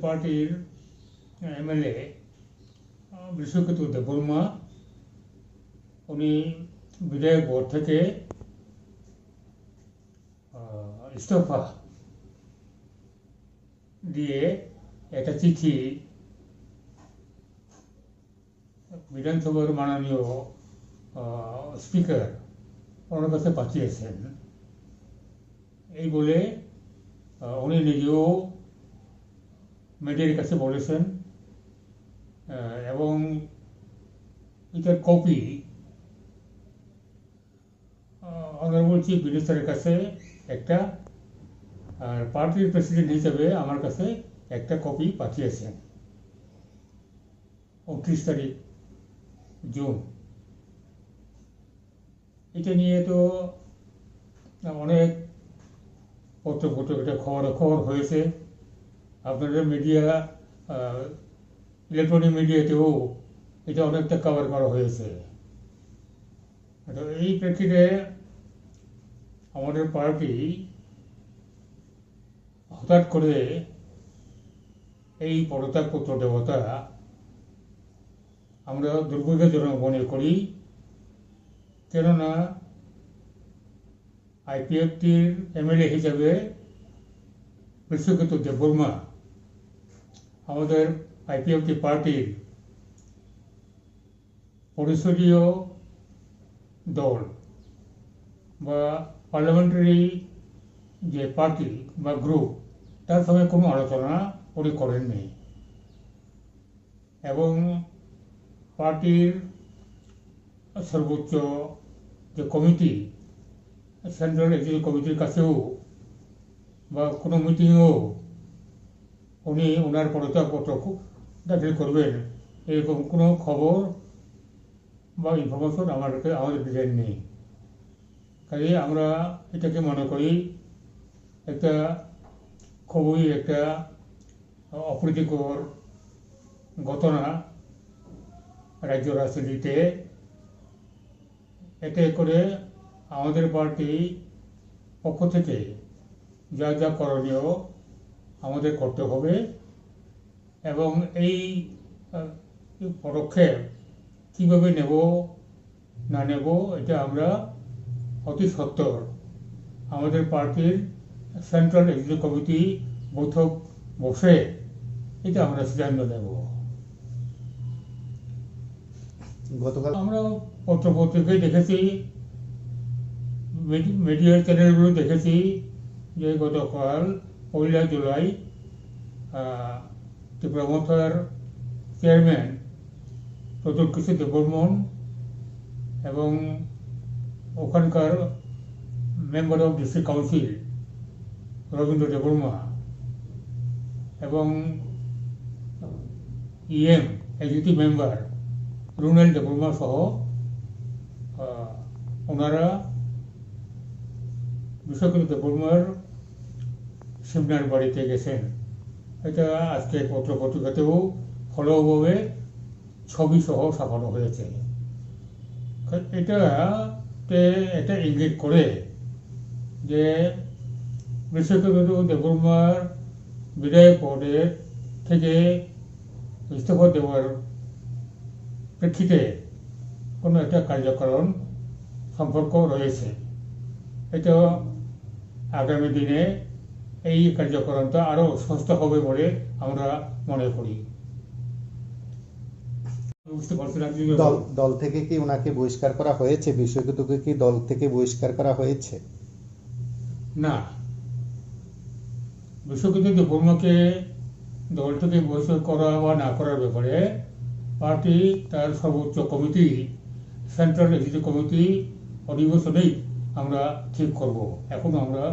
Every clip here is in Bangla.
পার্টির এমএলএ বিশ্বকেতু দেববর্মা উনি বিধায়ক বোর্ড থেকে ইস্তফা দিয়ে একটা চিঠি বিধানসভার মাননীয় স্পিকার ওনার কাছে পাঠিয়েছেন। এই বলে উনি নিজেও মিডিয়ার কাছে বলেছেন এবং এটার কপি অনারেবল চিফ মিনিস্টারের কাছে একটা, আর পার্টির প্রেসিডেন্ট হিসেবে আমার কাছে একটা কপি পাঠিয়েছেন 29 তারিখ জুন। এটা নিয়ে তো অনেক পত্রপত্রিকা খবর হয়েছে, আপনাদের মিডিয়া ইলেকট্রনিক মিডিয়াতেও এটা অনেকটা কভার করা হয়েছে। তো এই প্রেক্ষিতে আমাদের পার্টি হঠাৎ করে এই পদত্যাগপত্র দেওয়াটা আমরা দুর্ভাগ্যজনক মনে করি, কেননা আইপিএফটির এমএলএ হিসেবে বিশ্বকেতু দেববর্মা আমাদের আইপিএফটি পার্টির পরিষদীয় দল বা পার্লামেন্টারি যে পার্টি বা গ্রুপ তার সঙ্গে কোনো আলোচনা উনি করেননি এবং পার্টির সর্বোচ্চ যে কমিটি, সেন্ট্রাল এক্সিকিউটিভ কমিটির কাছেও বা কোনো মিটিংয়েও উনি ওনার পদত্যাগপত্র দাখিল করবেন এরকম কোনো খবর বা ইনফরমেশন আমাদের দেননি। কাজে আমরা এটাকে মনে করি একটা খুবই একটা অপ্রীতিকর ঘটনা রাজ্য রাজনীতিতে। এতে করে আমাদের পার্টি পক্ষ থেকে যা যা করণীয় আমাদের করতে হবে এবং এই পদক্ষেপ কীভাবে নেব না নেব এটা আমরা অতি সত্বর আমাদের পার্টির সেন্ট্রাল এক্সিকিউটিভ কমিটি বৈঠক বসে এটা আমরা সিদ্ধান্ত নেব। গতকাল আমরা পত্রপত্রিকায় দেখেছি, মিডিয়ার চ্যানেলগুলো দেখেছি যে গতকাল 1 জুলাই ত্রিপুরা মথার চেয়ারম্যান প্রতুল কিশোর দেববর্মন এবং ওখানকার member of district council Rabindra Debbarma এবং ইএম এক্সিকিউটিভ মেম্বার রুনেল দেববর্মা সহ ওনারা বিশ্বকেতু দেববর্মার সিমনার বাড়িতে গেছেন। এটা আজকে পত্রপত্রিকাতেও ফলোভাবে ছবি সহ ছাপানো হয়েছে। এটা ইঙ্গিত করে যে বিশ্বকেতু দেববর্মার বিধায়ক পদের থেকে ইস্তফা দেওয়ার প্রেক্ষিতে কোনো একটা কার্যকারণ সম্পর্ক রয়েছে। এটা আগামী দিনে এই কার্যকরণটা আরও স্পষ্ট হবে বলে আমরা মনে করি। দল থেকে কি ওনাকে বহিষ্কার করা হয়েছে? বিশ্বকেতুকে কি দল থেকে বহিষ্কার করা হয়েছে? না, বিশ্বকেতু দেববর্মাকে দল থেকে বহিষ্কার করা বা না করার ব্যাপারে পার্টি তার সর্বোচ্চ কমিটি, সেন্ট্রাল এক্সিকিউটিভ কমিটি অধিবেশনেই আমরা ঠিক করব। এখন আমরা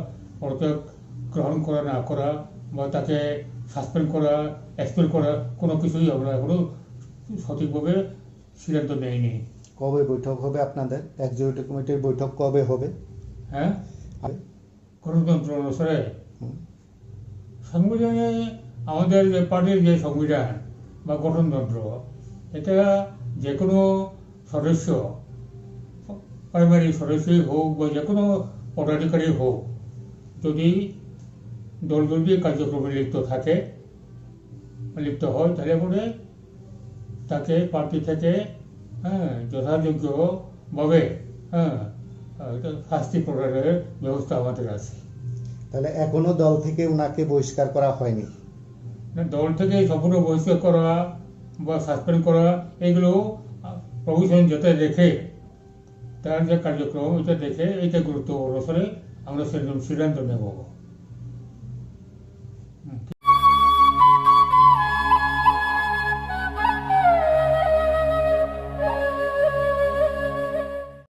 পদত্যাগ গ্রহণ করা না করা বা তাকে সাসপেন্ড করা, এক্সপেল করা কোনো কিছুই আমরা এখনো সঠিকভাবে সিদ্ধান্ত নেইনি। কবে বৈঠক হবে আপনাদের এক্সিকিউটিভ কমিটির বৈঠক কবে হবে? হ্যাঁ, গণতন্ত্র অনুসারে সংবিধানে আমাদের যে পার্টির যে সংবিধান বা গঠনতন্ত্র, এটা যে কোনো সদস্য, প্রাইমারি সদস্যই হোক বা যে কোনো পদাধিকারী হোক, যদি দলবিরোধী কার্যক্রমে লিপ্ত থাকে লিপ্ত হয় তাহলে পরে তাকে পার্টি থেকে যথাযোগ্যভাবে শাস্তি প্রদানের ব্যবস্থা আমাদের আছে। তাহলে এখনো দল থেকে উনাকে বহিষ্কার করা হয়নি? দল থেকে সম্পূর্ণ বহিষ্কার করা বা সাসপেন্ড করা এগুলো প্রভিশন যেটা দেখে তার যে কার্যক্রম এটা দেখে এইটা গুরুত্ব অনুসারে আমরা সিদ্ধান্ত নেব।